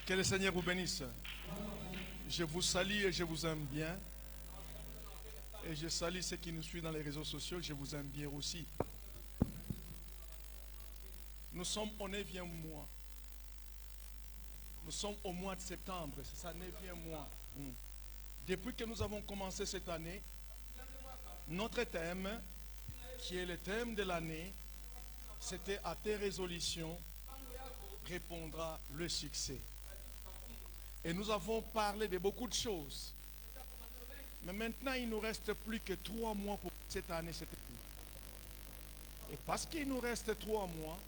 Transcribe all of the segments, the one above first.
Que le Seigneur vous bénisse. Je vous salue et je vous aime bien. Et je salue ceux qui nous suivent dans les réseaux sociaux. Je vous aime bien aussi. Nous sommes au 9e mois. Nous sommes au mois de septembre. C'est ça, 9e mois. Depuis que nous avons commencé cette année, notre thème, qui est le thème de l'année, c'était à tes résolutions répondra le succès. Et nous avons parlé de beaucoup de choses. Mais maintenant, il ne nous reste plus que 3 mois pour cette année. Et parce qu'il nous reste 3 mois,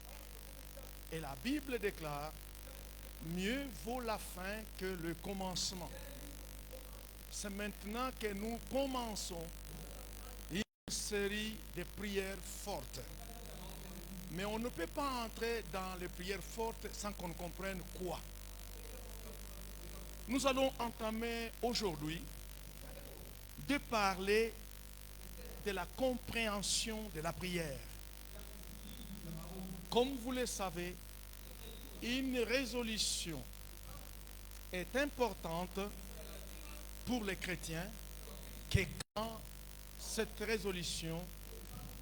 et la Bible déclare, mieux vaut la fin que le commencement. C'est maintenant que nous commençons une série de prières fortes. Mais on ne peut pas entrer dans les prières fortes sans qu'on comprenne quoi. Nous allons entamer aujourd'hui de parler de la compréhension de la prière. Comme vous le savez, une résolution est importante pour les chrétiens que quand cette résolution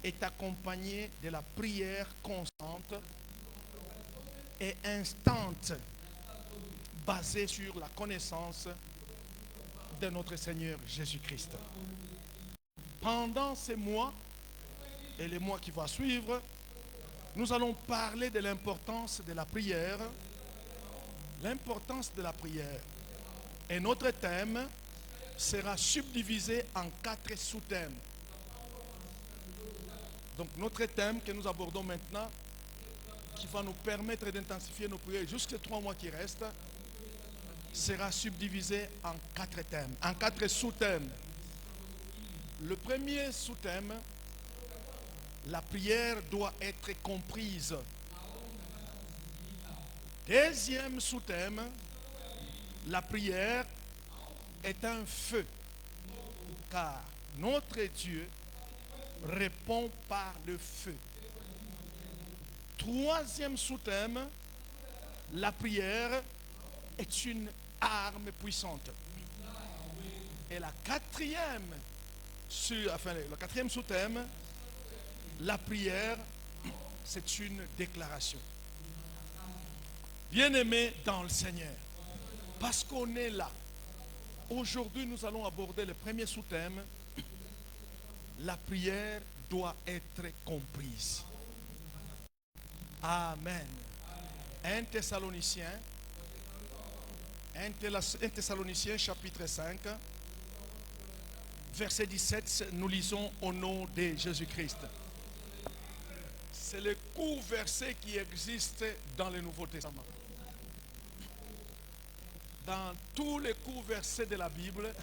est accompagnée de la prière constante et instante basée sur la connaissance de notre Seigneur Jésus-Christ. Pendant ces mois et les mois qui vont suivre, nous allons parler de l'importance de la prière. L'importance de la prière. Et notre thème sera subdivisé en 4 sous-thèmes. Donc notre thème que nous abordons maintenant, qui va nous permettre d'intensifier nos prières jusqu'aux 3 mois qui restent, sera subdivisé en 4 thèmes, en 4 sous-thèmes. Le premier sous-thème, la prière doit être comprise. Deuxième sous-thème, la prière est un feu, car notre Dieu répond par le feu. Troisième sous-thème, la prière est une arme puissante. Et le quatrième sous-thème, la prière, c'est une déclaration. Bien-aimés dans le Seigneur, parce qu'on est là, aujourd'hui nous allons aborder le premier sous-thème, la prière doit être comprise. Amen. 1 Thessaloniciens chapitre 5, verset 17, nous lisons au nom de Jésus-Christ. C'est le court verset qui existe dans le Nouveau Testament. Dans tous les courts versets de la Bible,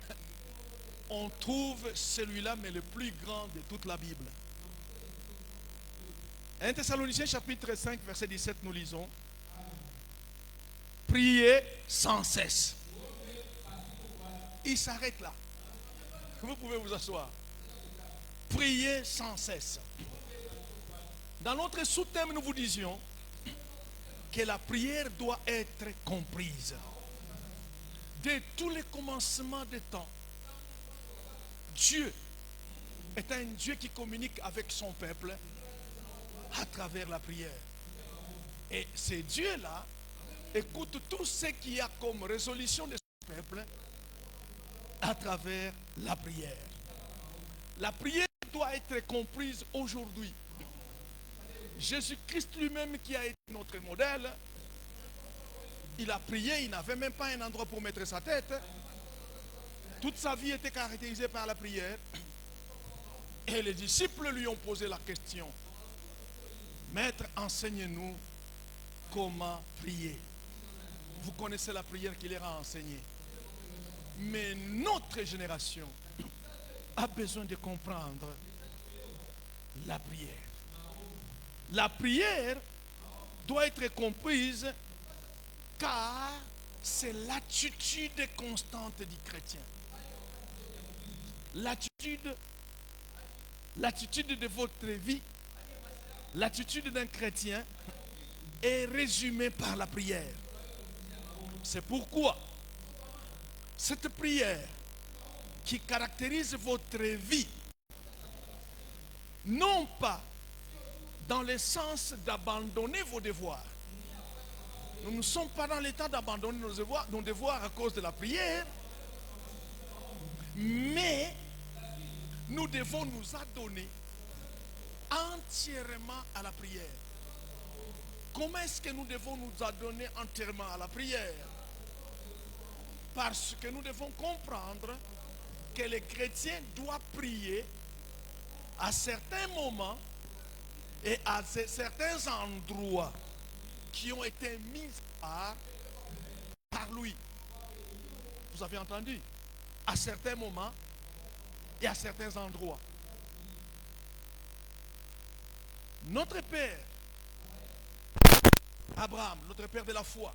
on trouve celui-là, mais le plus grand de toute la Bible. 1 Thessaloniciens chapitre 5, verset 17, nous lisons. Priez sans cesse. Il s'arrête là. Vous pouvez vous asseoir. Priez sans cesse. Dans notre sous-thème, nous vous disions que la prière doit être comprise. Dès tous les commencements des temps, Dieu est un Dieu qui communique avec son peuple à travers la prière. Et ce Dieu-là écoute tout ce qu'il y a comme résolution de son peuple à travers la prière. La prière doit être comprise aujourd'hui. Jésus-Christ lui-même qui a été notre modèle, il a prié, il n'avait même pas un endroit pour mettre sa tête. Toute sa vie était caractérisée par la prière. Et les disciples lui ont posé la question. Maître, enseigne-nous comment prier. Vous connaissez la prière qu'il leur a enseignée. Mais notre génération a besoin de comprendre la prière. La prière doit être comprise car c'est l'attitude constante du chrétien. L'attitude de votre vie, l'attitude d'un chrétien est résumée par la prière. C'est pourquoi cette prière qui caractérise votre vie, non pas dans le sens d'abandonner vos devoirs. Nous ne sommes pas dans l'état d'abandonner nos devoirs à cause de la prière, mais nous devons nous adonner entièrement à la prière. Comment est-ce que nous devons nous adonner entièrement à la prière? Parce que nous devons comprendre que les chrétiens doivent prier à certains moments et à certains endroits qui ont été mis par lui. Vous avez entendu? À certains moments et à certains endroits. Notre Père, Abraham, notre Père de la foi,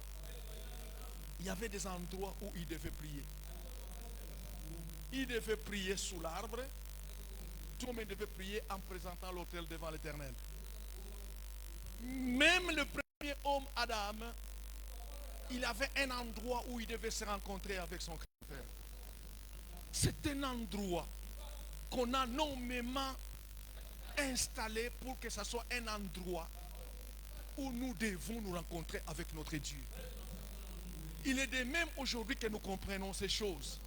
il y avait des endroits où il devait prier. Il devait prier sous l'arbre. Tout le monde devait prier en présentant l'autel devant l'Éternel. Même le premier homme, Adam, il avait un endroit où il devait se rencontrer avec son Créateur. C'est un endroit qu'on a nommément installé pour que ce soit un endroit où nous devons nous rencontrer avec notre Dieu. Il est de même aujourd'hui que nous comprenons ces choses.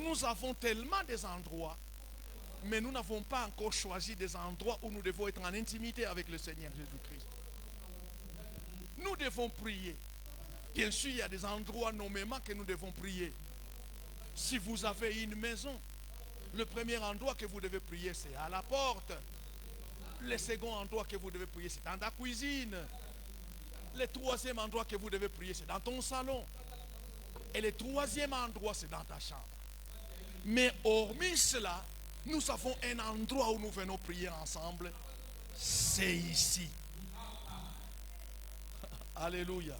Nous avons tellement des endroits, mais nous n'avons pas encore choisi des endroits où nous devons être en intimité avec le Seigneur Jésus-Christ. Nous devons prier. Bien sûr, il y a des endroits nommément que nous devons prier. Si vous avez une maison, le premier endroit que vous devez prier, c'est à la porte. Le second endroit que vous devez prier, c'est dans ta cuisine. Le troisième endroit que vous devez prier, c'est dans ton salon. Et le troisième endroit, c'est dans ta chambre. Mais hormis cela, nous avons un endroit où nous venons prier ensemble. C'est ici. Alléluia.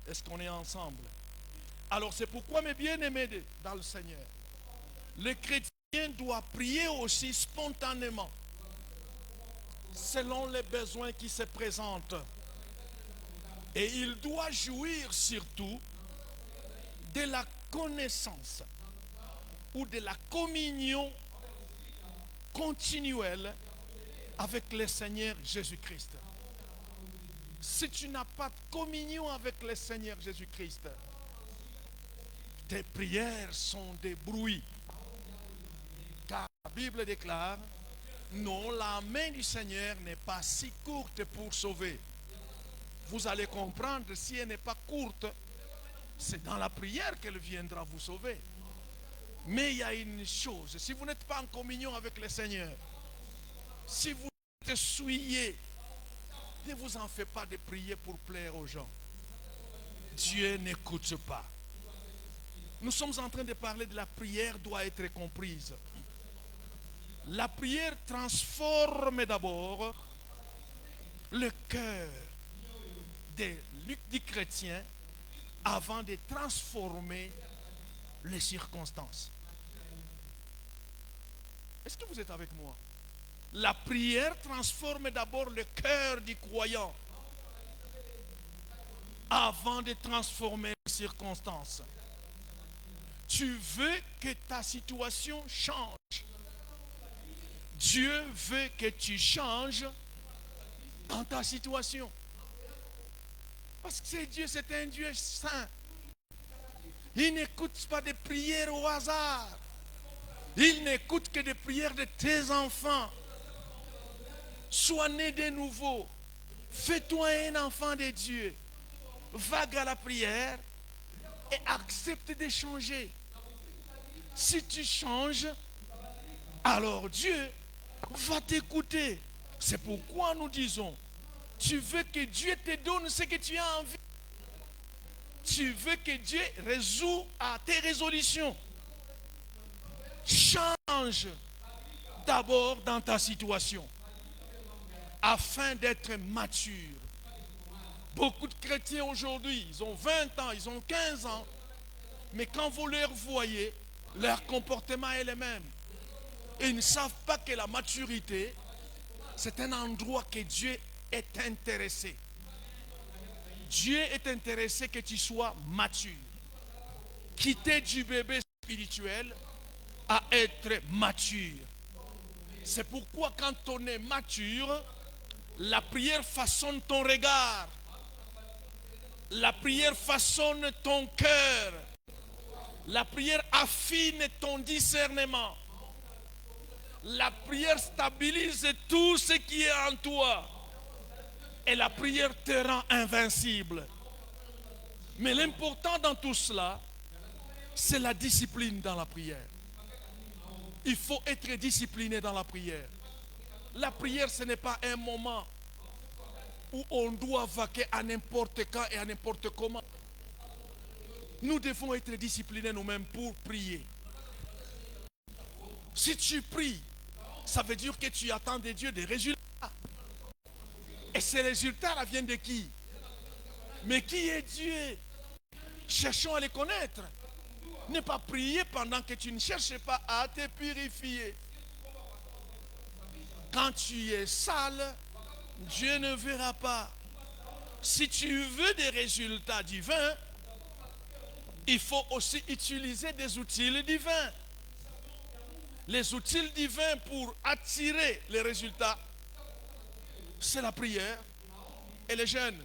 Est-ce qu'on est ensemble? Alors c'est pourquoi, mes bien-aimés dans le Seigneur, le chrétien doit prier aussi spontanément, selon les besoins qui se présentent. Et il doit jouir surtout de la connaissance ou de la communion continuelle avec le Seigneur Jésus-Christ. Si tu n'as pas de communion avec le Seigneur Jésus-Christ, tes prières sont des bruits. Car la Bible déclare, non, la main du Seigneur n'est pas si courte pour sauver. Vous allez comprendre, si elle n'est pas courte, c'est dans la prière qu'elle viendra vous sauver. Mais il y a une chose, si vous n'êtes pas en communion avec le Seigneur, si vous êtes souillé, ne vous en faites pas de prier pour plaire aux gens. Dieu n'écoute pas. Nous sommes en train de parler de la prière doit être comprise. La prière transforme d'abord le cœur du chrétien avant de transformer les circonstances. Est-ce que vous êtes avec moi? La prière transforme d'abord le cœur du croyant avant de transformer les circonstances. Tu veux que ta situation change. Dieu veut que tu changes dans ta situation. Parce que Dieu, c'est un Dieu saint. Il n'écoute pas des prières au hasard. Il n'écoute que des prières de tes enfants. Sois né de nouveau. Fais-toi un enfant de Dieu. Vague à la prière et accepte de changer. Si tu changes, alors Dieu va t'écouter. C'est pourquoi nous disons, tu veux que Dieu te donne ce que tu as envie. Tu veux que Dieu résout à tes résolutions. Change d'abord dans ta situation afin d'être mature. Beaucoup de chrétiens aujourd'hui, ils ont 20 ans, ils ont 15 ans, mais quand vous leur voyez, leur comportement est le même. Et ils ne savent pas que la maturité, c'est un endroit que Dieu est intéressé. Dieu est intéressé que tu sois mature. Quitter du bébé spirituel à être mature. C'est pourquoi quand on est mature, la prière façonne ton regard. La prière façonne ton cœur. La prière affine ton discernement. La prière stabilise tout ce qui est en toi. Et la prière te rend invincible. Mais l'important dans tout cela, c'est la discipline dans la prière. Il faut être discipliné dans la prière. La prière, ce n'est pas un moment où on doit vaquer à n'importe quand et à n'importe comment. Nous devons être disciplinés nous-mêmes pour prier. Si tu pries, ça veut dire que tu attends de Dieu des résultats. Et ces résultats-là viennent de qui? Mais qui est Dieu? Cherchons à les connaître. Ne pas prier pendant que tu ne cherches pas à te purifier. Quand tu es sale, Dieu ne verra pas. Si tu veux des résultats divins, il faut aussi utiliser des outils divins. Les outils divins pour attirer les résultats, c'est la prière et les jeûnes.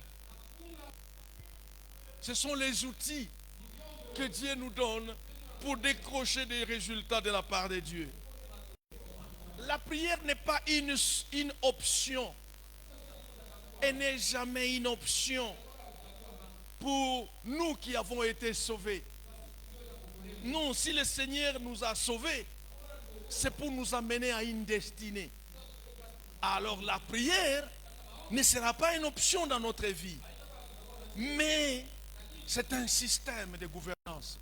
Ce sont les outils que Dieu nous donne pour décrocher des résultats de la part de Dieu. La prière n'est pas une option. Elle n'est jamais une option pour nous qui avons été sauvés. Non, si le Seigneur nous a sauvés, c'est pour nous amener à une destinée. Alors la prière ne sera pas une option dans notre vie, mais c'est un système de gouvernance.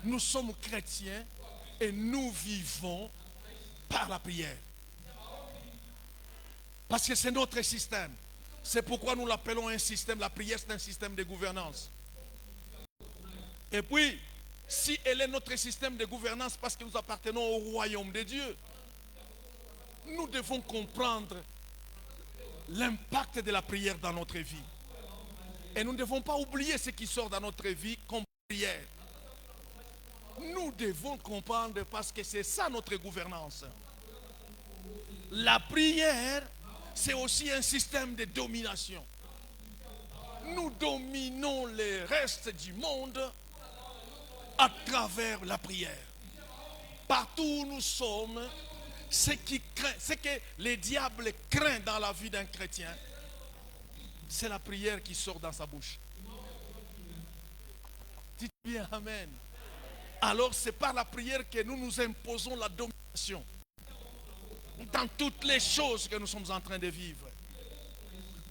Nous sommes chrétiens et nous vivons par la prière. Parce que c'est notre système. C'est pourquoi nous l'appelons un système. La prière, c'est un système de gouvernance. Et puis, si elle est notre système de gouvernance parce que nous appartenons au royaume de Dieu, nous devons comprendre l'impact de la prière dans notre vie. Et nous ne devons pas oublier ce qui sort dans notre vie comme prière. Nous devons comprendre parce que c'est ça notre gouvernance. La prière, c'est aussi un système de domination. Nous dominons les restes du monde à travers la prière. Partout où nous sommes, ce que les diables craignent dans la vie d'un chrétien, c'est la prière qui sort dans sa bouche. Dites bien Amen. Alors c'est par la prière que nous nous imposons la domination dans toutes les choses que nous sommes en train de vivre.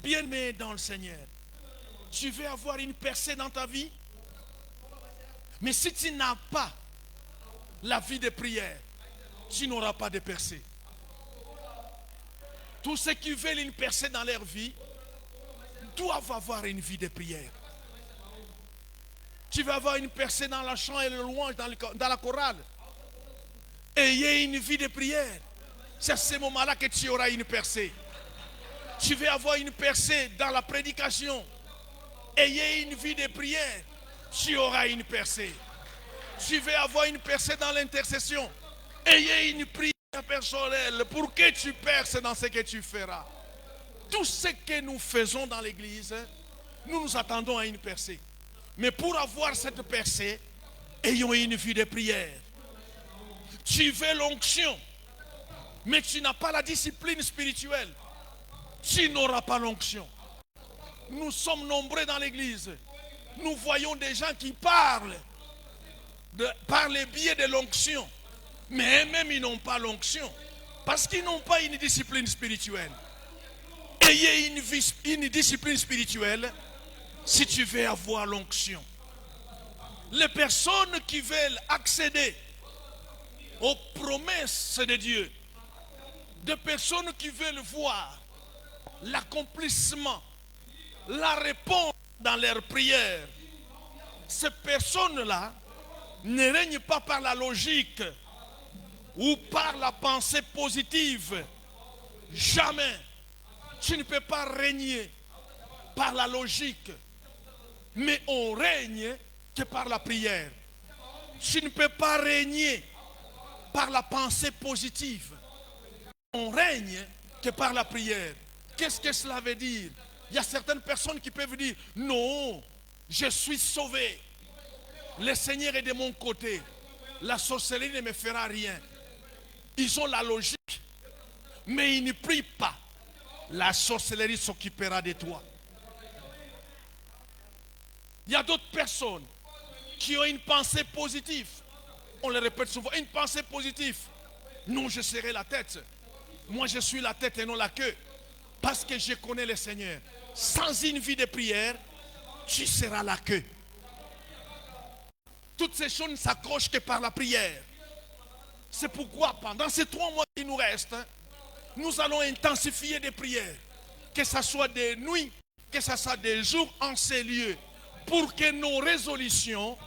Bien-aimé dans le Seigneur, tu veux avoir une percée dans ta vie? Mais si tu n'as pas la vie de prière, tu n'auras pas de percée. Tous ceux qui veulent une percée dans leur vie doivent avoir une vie de prière. Tu vas avoir une percée dans la chant et le louange, dans la chorale. Ayez une vie de prière. C'est à ce moment-là que tu auras une percée. Tu veux avoir une percée dans la prédication. Ayez une vie de prière. Tu auras une percée. Tu veux avoir une percée dans l'intercession. Ayez une prière personnelle pour que tu perces dans ce que tu feras. Tout ce que nous faisons dans l'église, nous nous attendons à une percée. Mais pour avoir cette percée, ayons une vie de prière. Tu veux l'onction, mais tu n'as pas la discipline spirituelle. Tu n'auras pas l'onction. Nous sommes nombreux dans l'église. Nous voyons des gens qui parlent par le biais de l'onction. Mais eux-mêmes, ils n'ont pas l'onction. Parce qu'ils n'ont pas une discipline spirituelle. Ayez une discipline spirituelle si tu veux avoir l'onction. Les personnes qui veulent accéder aux promesses de Dieu, des personnes qui veulent voir l'accomplissement, la réponse dans leurs prières, ces personnes-là ne règnent pas par la logique ou par la pensée positive. Jamais. Tu ne peux pas régner par la logique, mais on règne que par la prière. Tu ne peux pas régner par la pensée positive. On règne que par la prière. Qu'est-ce que cela veut dire? Il y a certaines personnes qui peuvent dire, non, je suis sauvé. Le Seigneur est de mon côté. La sorcellerie ne me fera rien. Ils ont la logique, mais ils ne prient pas. La sorcellerie s'occupera de toi. Il y a d'autres personnes qui ont une pensée positive. On le répète souvent, une pensée positive. Non, je serai la tête. Moi, je suis la tête et non la queue. Parce que je connais le Seigneur. Sans une vie de prière, tu seras la queue. Toutes ces choses ne s'accrochent que par la prière. C'est pourquoi pendant ces 3 mois qui nous restent, nous allons intensifier des prières. Que ce soit des nuits, que ce soit des jours en ces lieux. Pour que nos résolutions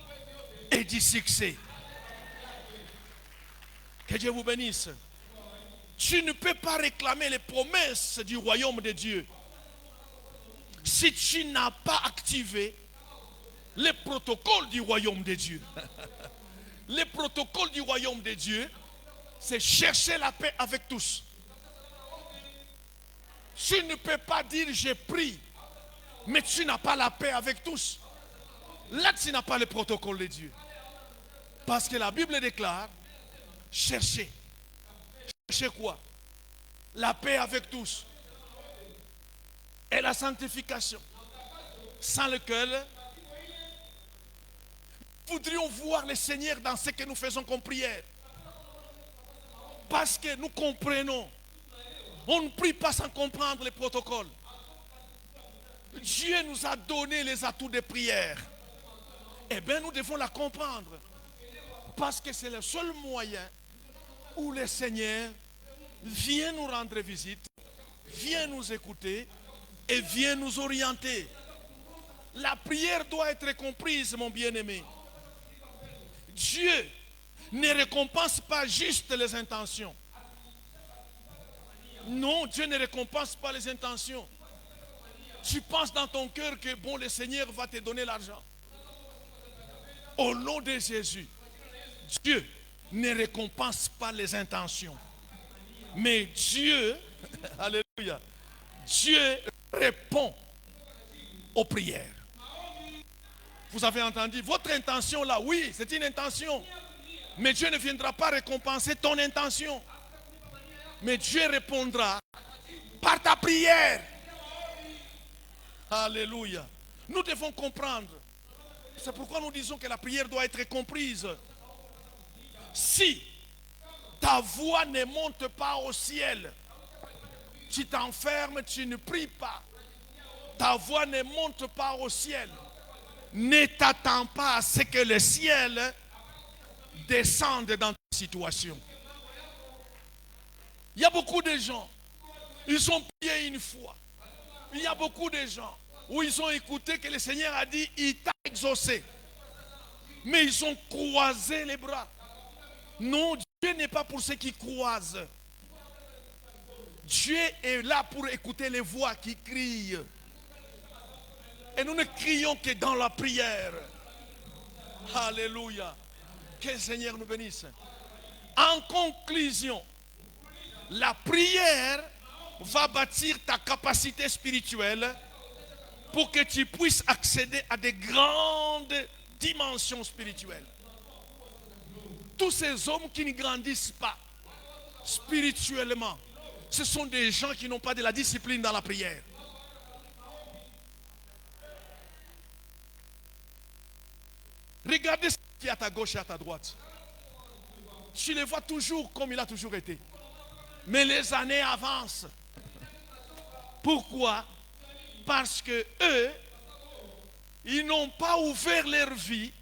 aient du succès. Que Dieu vous bénisse. Tu ne peux pas réclamer les promesses du royaume de Dieu si tu n'as pas activé les protocoles du royaume de Dieu. Les protocoles du royaume de Dieu, c'est chercher la paix avec tous. Tu ne peux pas dire je prie, mais tu n'as pas la paix avec tous. Là, tu n'as pas le protocole de Dieu. Parce que la Bible déclare, cherchez. Cherchez quoi? La paix avec tous. Et la sanctification. Sans lequel nous voudrions voir le Seigneur dans ce que nous faisons comme prière. Parce que nous comprenons. On ne prie pas sans comprendre les protocoles. Dieu nous a donné les atouts de prière. Eh bien, nous devons la comprendre. Parce que c'est le seul moyen où le Seigneur vient nous rendre visite, vient nous écouter et vient nous orienter. La prière doit être comprise, mon bien-aimé. Dieu ne récompense pas juste les intentions. Non, Dieu ne récompense pas les intentions. Tu penses dans ton cœur que bon, le Seigneur va te donner l'argent. Au nom de Jésus, Dieu ne récompense pas les intentions. Mais Dieu, alléluia, Dieu répond aux prières. Vous avez entendu, votre intention là, oui, c'est une intention. Mais Dieu ne viendra pas récompenser ton intention. Mais Dieu répondra par ta prière. Alléluia. Nous devons comprendre. C'est pourquoi nous disons que la prière doit être comprise. Si ta voix ne monte pas au ciel, tu t'enfermes, tu ne pries pas. Ta voix ne monte pas au ciel. Ne t'attends pas à ce que le ciel descende dans ta situation. Il y a beaucoup de gens, ils ont prié une fois. Il y a beaucoup de gens où ils ont écouté que le Seigneur a dit, il t'a exaucé. Mais ils ont croisé les bras. Non, Dieu n'est pas pour ceux qui croisent. Dieu est là pour écouter les voix qui crient. Et nous ne crions que dans la prière. Alléluia. Que le Seigneur nous bénisse. En conclusion, la prière va bâtir ta capacité spirituelle pour que tu puisses accéder à de grandes dimensions spirituelles. Tous ces hommes qui ne grandissent pas spirituellement, ce sont des gens qui n'ont pas de la discipline dans la prière. Regardez ce qui est à ta gauche et à ta droite. Tu les vois toujours comme il a toujours été. Mais les années avancent. Pourquoi? Parce que eux, ils n'ont pas ouvert leur vie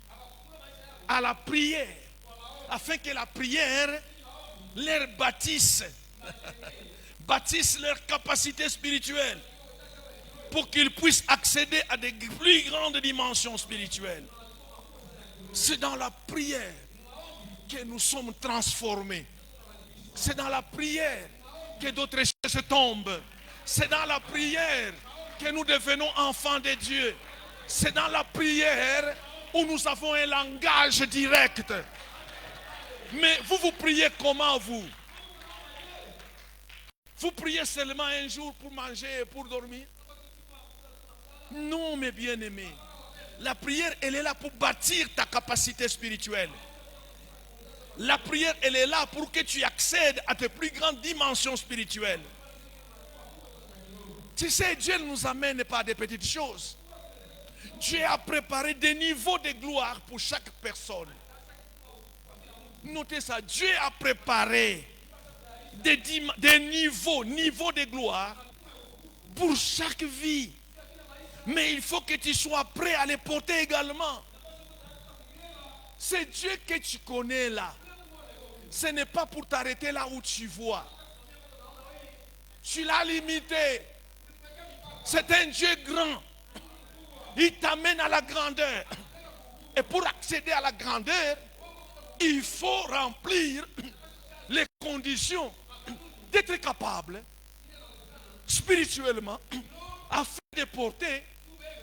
à la prière, afin que la prière leur bâtisse leur capacité spirituelle, pour qu'ils puissent accéder à des plus grandes dimensions spirituelles. C'est dans la prière que nous sommes transformés. C'est dans la prière que d'autres choses tombent. C'est dans la prière que nous devenons enfants de Dieu. C'est dans la prière où nous avons un langage direct. Mais vous priez comment vous? Vous priez seulement un jour pour manger et pour dormir? Non, mes bien-aimés. La prière, elle est là pour bâtir ta capacité spirituelle. La prière, elle est là pour que tu accèdes à tes plus grandes dimensions spirituelles. Tu sais, Dieu ne nous amène pas des petites choses. Dieu a préparé des niveaux de gloire pour chaque personne. Notez ça, Dieu a préparé des niveaux de gloire pour chaque vie. Mais il faut que tu sois prêt à les porter également. C'est Dieu que tu connais là. Ce n'est pas pour t'arrêter là où tu vois. Tu l'as limité. C'est un Dieu grand. Il t'amène à la grandeur. Et pour accéder à la grandeur, il faut remplir les conditions d'être capable spirituellement afin de porter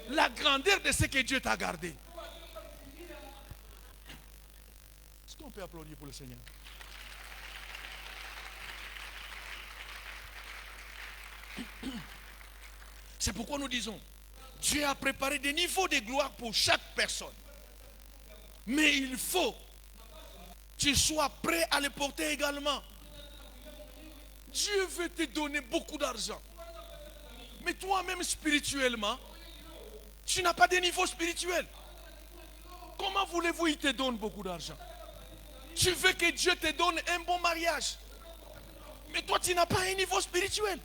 la grandeur de ce que Dieu t'a gardé. Est-ce qu'on peut applaudir pour le Seigneur? C'est pourquoi nous disons, Dieu a préparé des niveaux de gloire pour chaque personne. Mais il faut que tu sois prêt à les porter également. Dieu veut te donner beaucoup d'argent. Mais toi-même spirituellement, tu n'as pas de niveau spirituel. Comment voulez-vous qu'il te donne beaucoup d'argent? Tu veux que Dieu te donne un bon mariage. Mais toi, tu n'as pas un niveau spirituel.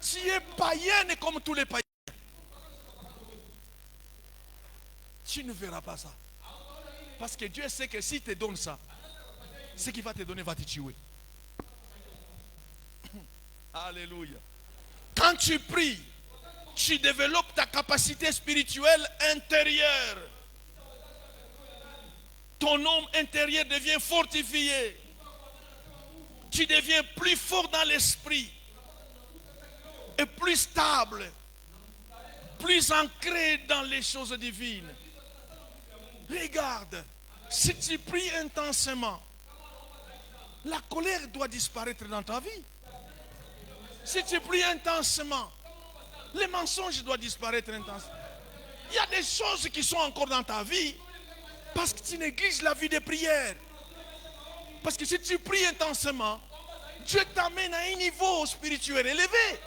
Tu es païen comme tous les païens. Tu ne verras pas ça. Parce que Dieu sait que s'il te donne ça, ce qu'il va te donner va te tuer. Alléluia. Quand tu pries, tu développes ta capacité spirituelle intérieure. Ton homme intérieur devient fortifié. Tu deviens plus fort dans l'esprit. Et plus stable. Plus ancré dans les choses divines. Regarde, si tu pries intensément, la colère doit disparaître dans ta vie. Si tu pries intensément, les mensonges doivent disparaître intensément. Il y a des choses qui sont encore dans ta vie parce que tu négliges la vie de prière. Parce que si tu pries intensément, Dieu t'amène à un niveau spirituel élevé.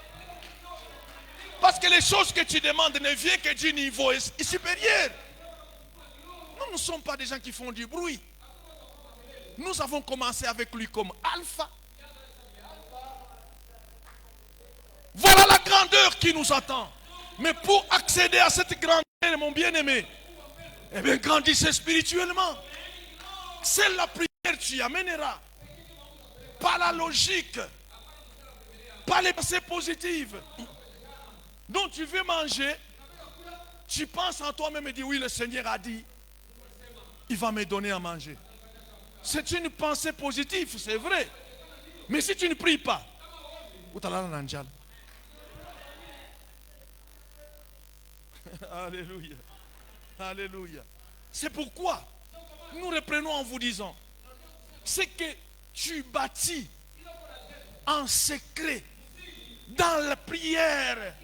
Parce que les choses que tu demandes ne viennent que du niveau supérieur. Nous ne sommes pas des gens qui font du bruit. Nous avons commencé avec lui comme alpha. Voilà la grandeur qui nous attend. Mais pour accéder à cette grandeur, mon bien-aimé, eh bien, grandissez spirituellement. C'est la prière qui amènera. Pas la logique. Pas les pensées positives. Donc tu veux manger, tu penses en toi-même et dis oui, le Seigneur a dit, il va me donner à manger. C'est une pensée positive, c'est vrai. Mais si tu ne pries pas, alléluia. Alléluia. C'est pourquoi nous reprenons en vous disant, c'est que tu bâtis en secret dans la prière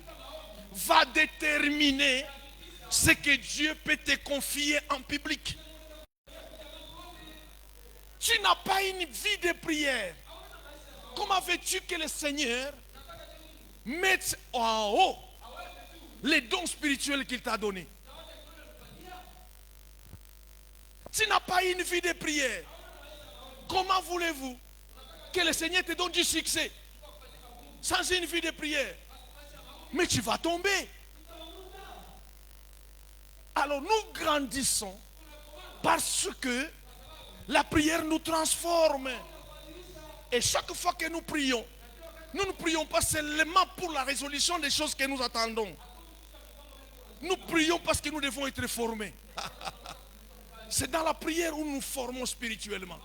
va déterminer ce que Dieu peut te confier en public. Tu n'as pas une vie de prière. Comment veux-tu que le Seigneur mette en haut les dons spirituels qu'il t'a donnés? Tu n'as pas une vie de prière. Comment voulez-vous que le Seigneur te donne du succès sans une vie de prière? Mais tu vas tomber. Alors nous grandissons parce que la prière nous transforme. Et chaque fois que nous prions, nous ne prions pas seulement pour la résolution des choses que nous attendons. Nous prions parce que nous devons être formés. C'est dans la prière où nous nous formons spirituellement.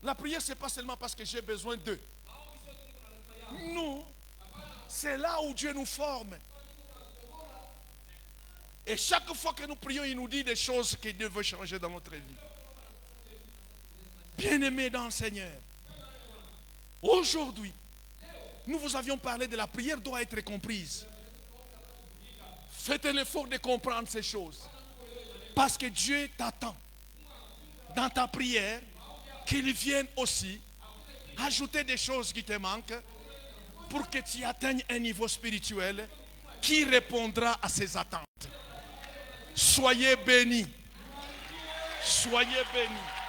La prière, ce n'est pas seulement parce que j'ai besoin d'eux. Nous, C'est là où Dieu nous forme. Et chaque fois que nous prions, il nous dit des choses que Dieu veut changer dans notre vie. Bien-aimés dans le Seigneur, aujourd'hui, nous vous avions parlé de la prière doit être comprise. Faites l'effort de comprendre ces choses. Parce que Dieu t'attend dans ta prière qu'il vienne aussi ajouter des choses qui te manquent pour que tu atteignes un niveau spirituel qui répondra à ses attentes. Soyez bénis. Soyez bénis.